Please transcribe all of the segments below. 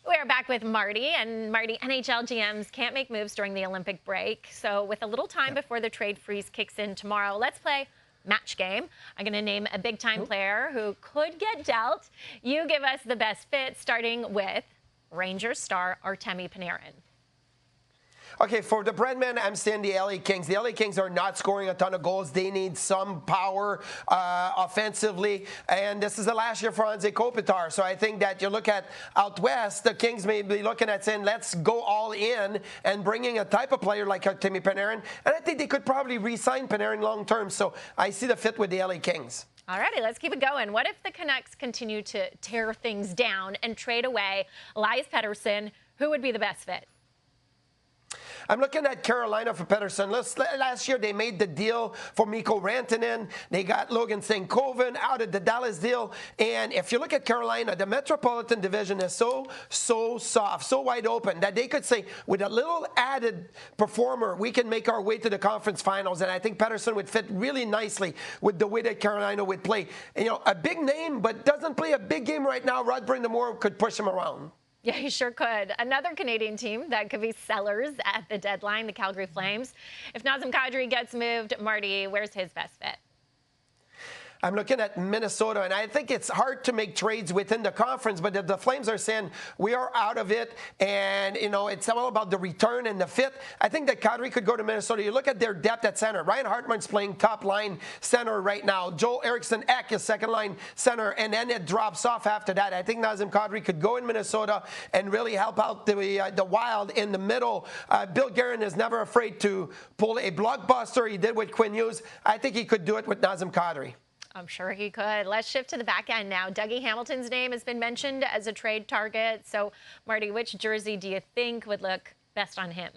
We're back with Marty, and Marty, NHL GMs can't make moves during the Olympic break. So with a little time before the trade freeze kicks in tomorrow, let's play match game. I'm going to name a big-time player who could get dealt. You give us the best fit, starting with Rangers star Artemi Panarin. Okay, for the Breadman, I'm saying the LA Kings. The LA Kings are not scoring a ton of goals. They need some power offensively. And this is the last year for Anze Kopitar. So I think that you look at out west, the Kings may be looking at saying, let's go all in and bringing a type of player like Artemi Panarin. And I think they could probably re-sign Panarin long term. So I see the fit with the LA Kings. All righty, let's keep it going. What if the Canucks continue to tear things down and trade away Elias Pettersson? Who would be the best fit? I'm looking at Carolina for Pettersson. Last year, they made the deal for Mikko Rantanen. They got Logan Stankoven out of the Dallas deal. And if you look at Carolina, the Metropolitan Division is so soft, so wide open that they could say, with a little added performer, we can make our way to the conference finals. And I think Pettersson would fit really nicely with the way that Carolina would play. And, you know, a big name, but doesn't play a big game right now. Rod Brind'Amour could push him around. Yeah, he sure could. Another Canadian team that could be sellers at the deadline, the Calgary Flames. If Nazem Kadri gets moved, Marty, where's his best fit? I'm looking at Minnesota, and I think it's hard to make trades within the conference, but the Flames are saying we are out of it, and, you know, it's all about the return and the fit. I think that Kadri could go to Minnesota. You look at their depth at center. Ryan Hartman's playing top-line center right now. Joel Eriksson-Ek is second-line center, and then it drops off after that. I think Nazem Kadri could go in Minnesota and really help out the Wild in the middle. Bill Guerin is never afraid to pull a blockbuster. He did with Quinn Hughes. I think he could do it with Nazem Kadri. I'm sure he could. Let's shift to the back end now. Dougie Hamilton's name has been mentioned as a trade target. So, Marty, which jersey do you think would look best on him?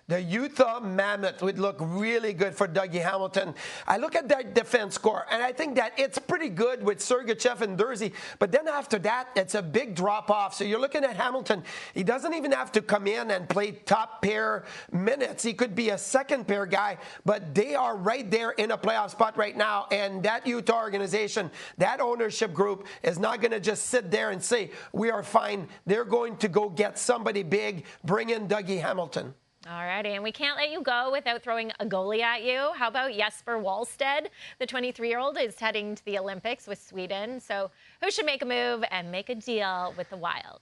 The Utah Mammoth would look really good for Dougie Hamilton. I look at that defense score, and I think that it's pretty good with Sergachev and Durzi. But then after that, it's a big drop-off. So you're looking at Hamilton. He doesn't even have to come in and play top-pair minutes. He could be a second-pair guy, but they are right there in a playoff spot right now. And that Utah organization, that ownership group, is not going to just sit there and say, we are fine. They're going to go get somebody big, bring in Dougie Hamilton. All righty, and we can't let you go without throwing a goalie at you. How about Jesper Wallstedt? The 23-year-old is heading to the Olympics with Sweden. So who should make a move and make a deal with the Wild?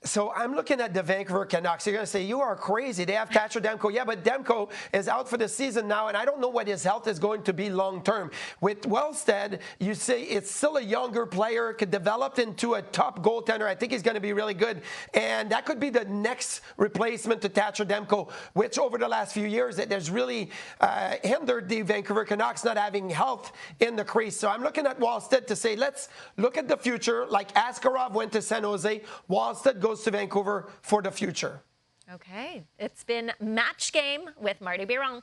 So I'm looking at the Vancouver Canucks. You're going to say, you are crazy. They have Thatcher Demko. Yeah, but Demko is out for the season now, and I don't know what his health is going to be long term. With Wallstedt, you say it's still a younger player, could develop into a top goaltender. I think he's going to be really good. And that could be the next replacement to Thatcher Demko, which over the last few years, it has really hindered the Vancouver Canucks not having health in the crease. So I'm looking at Wallstedt to say, let's look at the future. Like Askarov went to San Jose, Wallstedt goes to Vancouver for the future. Okay, it's been Match Game with Martin Biron.